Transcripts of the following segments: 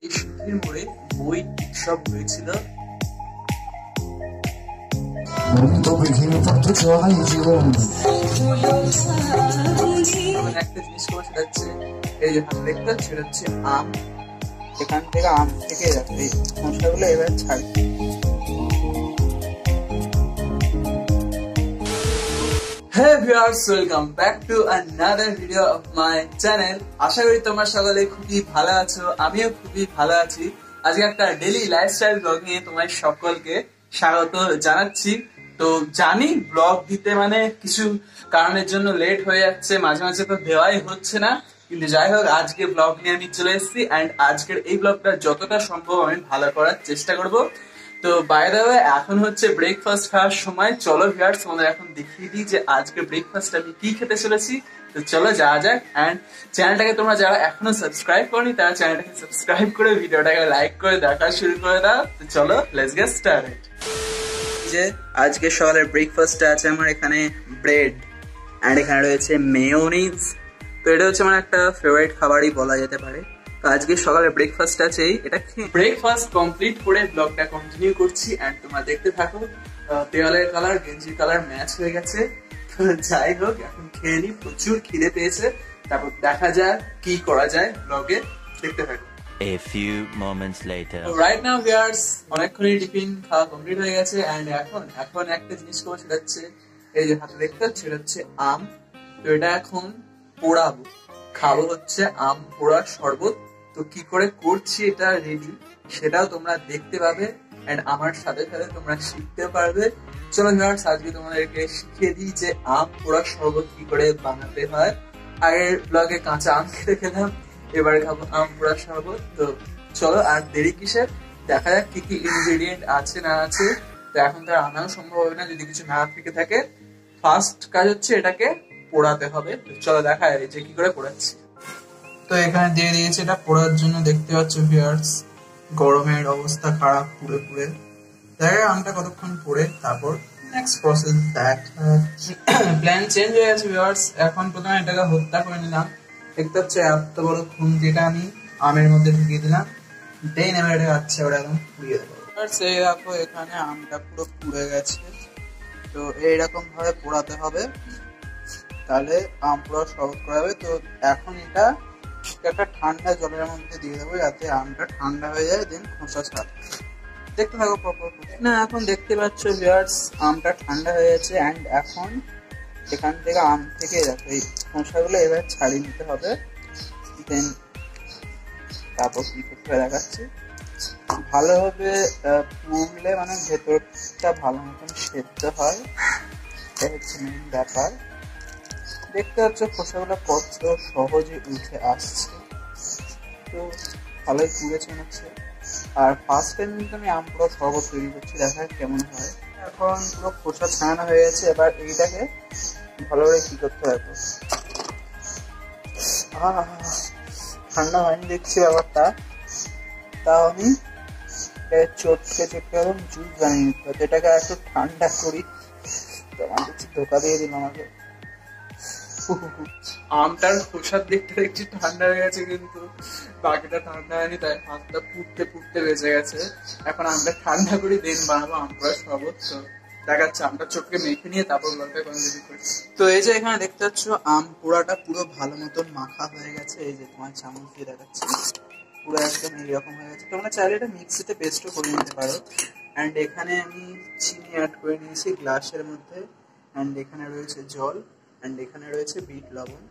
এই সুখের মোড়ে বই উৎসব হয়েছিল। একটা জিনিস তোমার সেটা হচ্ছে এই যে হাতে দেখতে সেটা হচ্ছে আম। এখান থেকে আম থেকে যাচ্ছে এই মশলাগুলো এবার ছাড়ি। Hey viewers, welcome back to another video of my channel. আশা করি তোমরা সকলে খুবই ভালো আছো, আমিও খুবই ভালো আছি। আজকে একটা ডেইলি লাইফস্টাইল ব্লগ নিয়ে তোমার সকলকে স্বাগত জানাচ্ছি। তো জানি ব্লগ দিতে মানে কিছু কারণের জন্য লেট হয়ে যাচ্ছে, মাঝে মাঝে তো দেওয়াই হচ্ছে না, কিন্তু যাই হোক আজকে ব্লগ নিয়ে আমি চলে এসেছি এন্ড আজকের এই ব্লগটা যতটা সম্ভব আমি ভালো করার চেষ্টা করব। তো বাই দ্য ওয়ে এখন হচ্ছে ব্রেকফাস্ট খাওয়ার সময়। চলো ভিউয়ার্স তোমাদের এখন দেখিয়ে দিই যে আজকে ব্রেকফাস্ট আমি কি খেতে চলেছি। তো চলো যাওয়া যাক। এন্ড চ্যানেলটাকে তোমরা যারা এখনো সাবস্ক্রাইব করনি তারা চ্যানেলটাকে সাবস্ক্রাইব করে ভিডিওটাকে লাইক করে দেখা শুরু করে দাও। তো চলো লেটস গেট স্টার্টেড। যে আজকে সকালের ব্রেকফাস্টটা আছে আমার এখানে ব্রেড এন্ড এখানে রয়েছে মেয়োনিজ। তো এটা হচ্ছে আমার একটা ফেভারিট খাবারই বলা যেতে পারে। আজকে সকালে ব্রেকফাস্ট আছে, এটা ব্রেকফাস্ট কমপ্লিট করে ব্লগটা কন্টিনিউ করছি এন্ড তোমরা দেখতে থাকো। দেওয়ালের কালার গেঞ্জির কালার ম্যাচ হয়ে গেছে। যাই হোক এখন খেয়ে নি, প্রচুর খিদে পেয়েছে, তারপর দেখা যায় কি করা যায়। ব্লগে দেখতে থাকো। A few moments later. Right now viewers, অনেকক্ষণই টিফিন খাওয়া কমপ্লিট হয়ে গেছে এন্ড এখন একটা জিনিস করবো, সেটা হচ্ছে এই যে হাতে দেখতে হচ্ছে এটা হচ্ছে আম। তো এটা এখন পোড়াবো, খাবো হচ্ছে আম পোড়া শরবত। তো কি করে করছি এটা রেডি সেটাও তোমরা দেখতে পাবে এন্ড আমার সাথে সাথে তোমরা শিখতে পারবে। চলো ভিউয়ার্স আজকে তোমাদেরকে শিখিয়ে দিই যে আম পোড়া শরবত কি করে বানাতে হয়। আগের ব্লগে কাঁচা আম খেতে খেলাম, এবার খাবো আম পোড়া শরবত। তো চলো আর দেরি কিসের, দেখা যাক কি কি ইনগ্রেডিয়েন্ট আছে না আছে। তো এখন তার আনাও সম্ভব হবে না যদি কিছু না থেকে থাকে। ফার্স্ট কাজ হচ্ছে এটাকে পোড়াতে হবে। চলো দেখা যায় যে কি করে পোড়াচ্ছি। তো এখানে দিয়ে দিয়েছে এটা পোড়ার জন্য। দেখতে পাচ্ছ ভিউয়ার্স গরমের অবস্থা খারাপ, পুড়ে পুড়ে দেখা আমটা কতক্ষণ পোড়ে, তারপর next process that. Plan change হয়ে গেছে ভিউয়ার্স। এখন প্রথমে এটাকে হত্যা করে নিলাম। দেখতে হচ্ছে এত বড় খুন্তিটা আমি আমের মধ্যে ঢুকিয়ে দিলাম, দেন এবার এটা আচ্ছা ওরা একদম পুড়িয়ে দেবো। সেই দেখো এখানে আমটা পুরো পুড়ে গেছে। তো এইরকম ভাবে পোড়াতে হবে, তাহলে আম পোড়া শরবত করা হবে। তো এখন এটা একটা ঠান্ডা জলের মধ্যে দিয়ে দেবো যাতে আমটা ঠান্ডা হয়ে যায়, দেন খোসা ছাড়। দেখতে থাকো প্রপার না। এখন দেখতে পাচ্ছ ভিউয়ার্স আমটা ঠান্ডা হয়ে গেছে এন্ড এখন এখান থেকে আম থেকে দেখো এই খোসাগুলো এবার ছাড়িয়ে নিতে হবে। দেন তারপর কি করতে দেখাচ্ছি, ভালোভাবে পুড়লে মানে ভেতরটা ভালো মতন সেদ্ধ হয়, এটা হচ্ছে মেন ব্যাপার। দেখতে পাচ্ছ খোসাগুলো কত সহজে উঠে আসছে। তো ভালোই পুড়েছে মনে হচ্ছে। আর ফার্স্ট টাইম কিন্তু আমি আম পুরো শরবত তৈরি করছি, দেখা কেমন হয়। এখন পুরো খোসা ছাড়ানো হয়ে গেছে, এবার এইটাকে ভালো করে কি করতে হবে। ঠান্ডা হয়নি দেখছি ব্যাপারটা, তাও আমি চটকে একদম জুস বানিয়ে নিতে হবে। এটাকে একটু ঠান্ডা করি। তোমার দেখছি ধোকা দিয়ে দিল আমাকে। আমটার খোসার দিকটা দেখছি ঠান্ডা হয়ে গেছে, কিন্তু বাকিটা ঠান্ডা হয়নি, তাই হাতটা পুড়তে পুড়তে বেঁচে গেছে। এখন আমটা ঠান্ডা করি, দেন বানাবো আম পোড়া শরবত। তো দেখাচ্ছে আমটা চটকে মেখে নিয়ে তারপর গল্পে কন্টিনিউ করছি। তো এই যে এখানে দেখতে পাচ্ছ আম পোড়াটা পুরো ভালো মতন মাখা হয়ে গেছে। এই যে তোমার চামচ দিয়ে দেখাচ্ছে পুরো একদম এইরকম হয়ে গেছে। তোমরা চাইলে এটা মিক্সিতে পেস্টও করে নিতে পারো। অ্যান্ড এখানে আমি চিনি অ্যাড করে নিয়েছি গ্লাসের মধ্যে। অ্যান্ড এখানে রয়েছে জল অ্যান্ড এখানে রয়েছে বিট লবণ।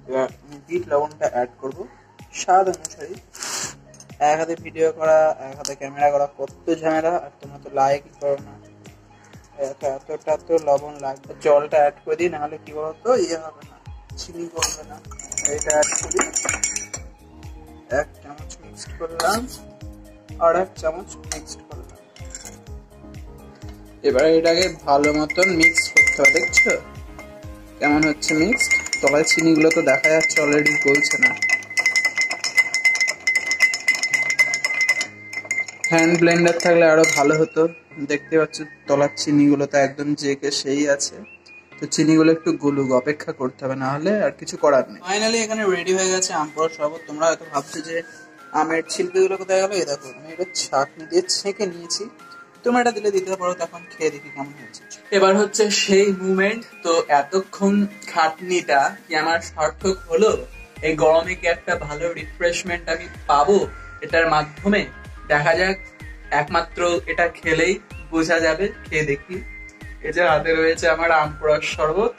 এবার আমি বিট লবণটা অ্যাড করবো স্বাদ অনুসারী। এক হাতে ভিডিও করা, এক হাতে ক্যামেরা করা কত ঝামেলা, আর তোমরা তো লাইকই করো না। এতটা তো লবণ লাগবে। জলটা অ্যাড করে দিই, নাহলে কি বলতো ইয়ে হবে না, চিনি করবে না। এটা অ্যাড করি, 1 চামচ মিক্সড করলাম আর 1 চামচ মিক্সড করলাম। এবারে এটাকে ভালো মতন মিক্স করতে হবে। দেখছো কেমন হচ্ছে মিক্সড? তলায় চিনিগুলো তো দেখা যাচ্ছে অলরেডি গলছে না। হ্যান্ড ব্লেন্ডার থাকলে আরো ভালো হতো। দেখতে পাচ্ছ তলার চিনিগুলো তো একদম জেকে সেই আছে। তো চিনিগুলো একটু গলুক, অপেক্ষা করতে হবে, না হলে আর কিছু করার নেই। ফাইনালি এখানে রেডি হয়ে গেছে আম পোড়া শরবত। তোমরা হয়তো ভাবছো যে আমের ছিলকেগুলো কোথায় গেল? এই দেখো, আমি এটা ছাঁকনি দিয়ে ছেঁকে নিয়েছি। তোমরা এটা দিলে দিতে পারো, তখন খেয়ে দেখি কেমন হয়েছে। এবার হচ্ছে সেই মুভমেন্ট। তো এতক্ষণ খাটনিটা কি আমার সার্থক হলো? এই গরমে কি একটা ভালো রিফ্রেশমেন্ট আমি পাবো এটার মাধ্যমে? দেখা যাক, একমাত্র এটা খেলেই বোঝা যাবে। খেয়ে দেখি। এই যে হাতে রয়েছে আমার আম পোড়ার শরবত।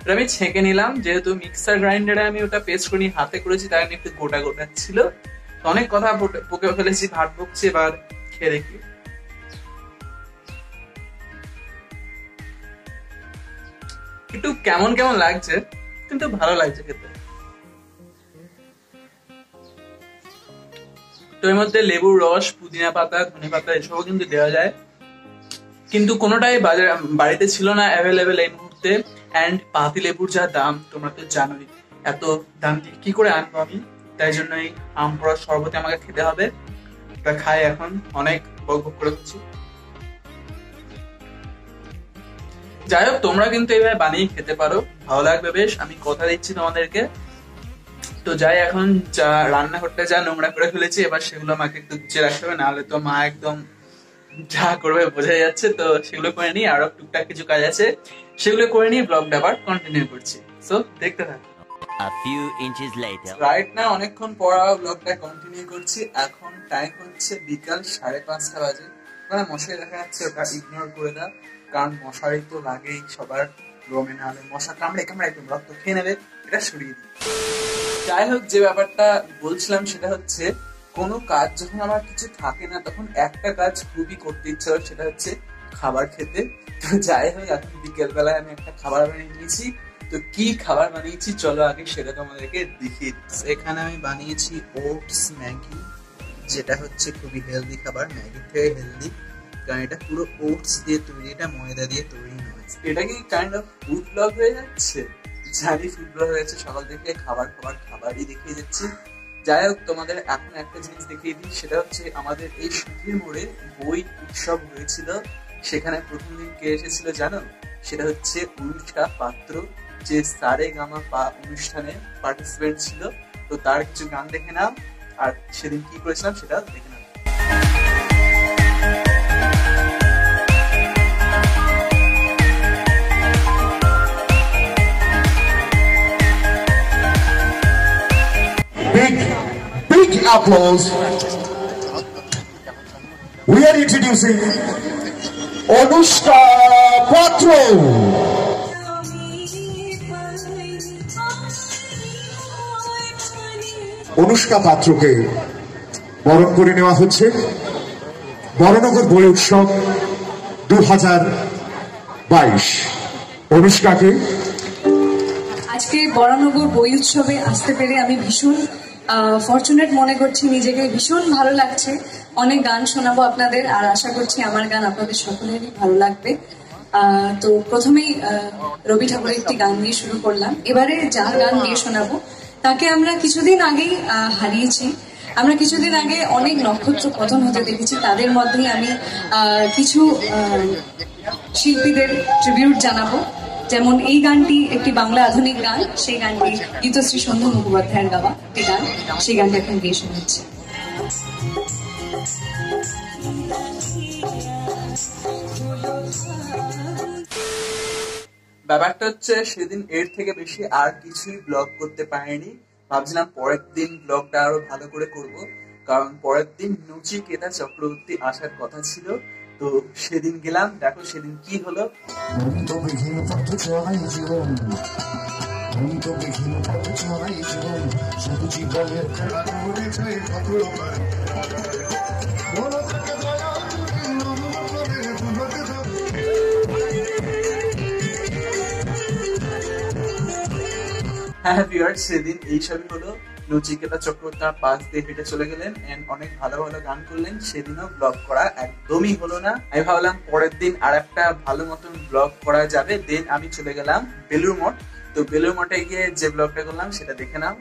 এটা আমি ছেঁকে নিলাম, যেহেতু মিক্সার গ্রাইন্ডারে আমি ওটা পেস্ট করি, হাতে করেছি, তাই একটু গোটা গোটা ছিল। অনেক কথা বকে ফেলেছি, ভাত বকছি, এবার খেয়ে দেখি। একটু কেমন কেমন লাগছে, কিন্তু ভালো লাগছে খেতে। তো এর মধ্যে লেবুর রস, পুদিনা পাতা, ধনে পাতা এসবও কিন্তু দেওয়া যায়, কিন্তু কোনোটাই বাড়িতে ছিল না অ্যাভেলেবেল এই মুহূর্তে। অ্যান্ড পাতি লেবুর যা দাম তোমরা তো জানোই, এত দাম দিয়ে কি করে আনবো আমি? তাই জন্যই আম পোড়ার শরবতে আমাকে খেতে হবে। তা খাই এখন, অনেক বক বক করে হচ্ছি। যাই হোক, তোমরা কিন্তু এইভাবে বানিয়ে খেতে পারো, ভালো লাগবে বেশ, আমি কথা দিচ্ছি তোমাদেরকে। তো যাই, এখন যা রান্নাঘরটা যা নোংরা করে ফেলেছি, এবার সেগুলো আমাকে একটু গুছিয়ে রাখতে হবে, নাহলে তো মা একদম যা করবে বোঝা যাচ্ছে। তো সেগুলো করে নিই, আরো টুকটাক কিছু কাজ আছে, সেগুলো করে নিয়ে ব্লগটা আবার কন্টিনিউ করছি। সো দেখতে থাকো। A few inches later. Right না, অনেকক্ষণ পর ব্লগটা কন্টিনিউ করছি। এখন টাইম হচ্ছে বিকাল 5:30 বাজে। মানে মশারি দেখা যাচ্ছে, ওটা ইগনোর করে দাও, কারণ মশারি তো লাগেই সবার রুমে, না হলে মশা কামড়ে কামড়ে একদম রক্ত খেয়ে নেবে। এটা সরিয়ে দিই। যাই হোক, যে ব্যাপারটা বলছিলাম সেটা হচ্ছে, কোনো কাজ যখন আমার কিছু থাকে না, তখন একটা কাজ খুবই করতে ইচ্ছা হয়, সেটা হচ্ছে খাবার খেতে। তো যাই হোক, এখন বিকেল বেলায় আমি একটা খাবার বানিয়ে নিয়েছি। তো কি খাবার বানিয়েছি চলো আগে সেটা তোমাদেরকে দেখিয়ে দিচ্ছি। এখানে আমি বানিয়েছি ওটস ম্যাগি, যেটা হচ্ছে খুবই হেলদি খাবার, ম্যাগির থেকে হেলদি, কারণ এটা পুরো ওটস দিয়ে তৈরি, এটা ময়দা দিয়ে তৈরি নয়। এটা কি কাইন্ড অফ ফুড ব্লগ হয়ে যাচ্ছে? জানি ফুড ব্লগ হয়ে যাচ্ছে, সকাল থেকে খাবারই দেখিয়ে যাচ্ছি। যাই হোক, তোমাদের এখন একটা জিনিস দেখিয়ে দিই, সেটা হচ্ছে আমাদের এই সুধীর মোড়ে বই উৎসব হয়েছিল। সেখানে প্রথম দিন কে এসেছিল জানো? সেটা হচ্ছে অনুষ্কা পাত্র, যে সারে গামা পা অনুষ্ঠানে পার্টিসিপেন্ট ছিল। তো তার কিছু গান দেখে নাও, আর সেদিন কি করেছিলাম সেটা দেখে নাও। Big applause. We are introducing Anushka Patra. Anushka পাত্রকে বরণ করে নেওয়া হচ্ছে বরনগর বই উৎসব 2022। অনুষ্কাকে আজকে বরানগর বই উৎসবে আসতে পেরে আমি ভীষণ ফরচুনেট মনে করছি নিজেকে, ভীষণ ভালো লাগছে। অনেক গান শোনাবো আপনাদের, আর আশা করছি আমার গান আপনাদের সকলেরই ভালো লাগবে। তো প্রথমেই রবি ঠাকুরের একটি গান দিয়ে শুরু করলাম। এবারে যার গান দিয়ে শোনাবো তাকে আমরা কিছুদিন আগেই হারিয়েছি। আমরা কিছুদিন আগে অনেক নক্ষত্র পতন হতে দেখেছি, তাদের মধ্যেই আমি কিছু শিল্পীদের ট্রিবিউট জানাবো। যেমন এই গানটি একটি বাংলা আধুনিক গান, সেই গানটি গীতশ্রী সন্ধ্যা মুখোপাধ্যায়ের গাওয়া একটি গান, সেই গানটি এখন গিয়ে শোনাচ্ছি। ব্যাপারটা হচ্ছে, সেদিন এর থেকে বেশি আর কিছুই ব্লগ করতে পারিনি। ভাবছিলাম পরের দিন ব্লগটা আরো ভালো করে করব, কারণ পরের দিন নচিকেতা চক্রবর্তী আসার কথা ছিল। তো সেদিন গেলাম, দেখো সেদিন কি হলো। হ্যাঁ ভিউয়ার্স, সেদিন এইসবই হলো। নচিকেতা চক্রবর্তী তার পাশ দিয়ে হেঁটে চলে গেলেন এন্ড অনেক ভালো ভালো গান করলেন। সেদিনও ব্লগ করা একদমই হলো না। আমি ভাবলাম পরের দিন আর একটা ভালো মতন ব্লগ করা যাবে। দেন আমি চলে গেলাম বেলুড় মঠ। তো বেলুড় মঠে গিয়ে যে ব্লগটা করলাম সেটা দেখে নাও।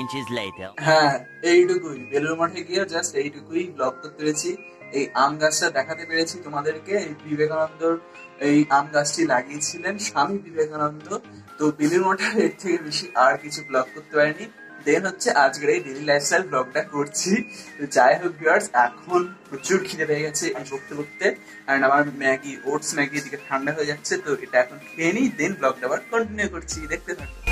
inches later. হ্যাঁ, এইটুকুই বেলুর মঠে গিয়ে জাস্ট এইটুকুই ব্লগ করতে পেরেছি। এই আম গাছটা দেখাতে পেরেছি তোমাদেরকে। এই বিবেকানন্দর এই আম গাছটি লাগিয়েছিলেন স্বামী বিবেকানন্দ। তো বেলুর মঠে এর থেকে বেশি আর কিছু ব্লগ করতে পারিনি। দেন হচ্ছে আজকের এই ডেইলি লাইফস্টাইল ব্লগটা করছি। তো যাই হোক ভিউয়ার্স, এখন প্রচুর খিদে পেয়ে গেছে এই বকতে বকতে, এন্ড আমার ম্যাগি ওটস ম্যাগি এদিকে ঠান্ডা হয়ে যাচ্ছে। তো এটা এখন খেয়ে নিই, দেন ব্লগটা আবার কন্টিনিউ করছি, দেখতে থাকো।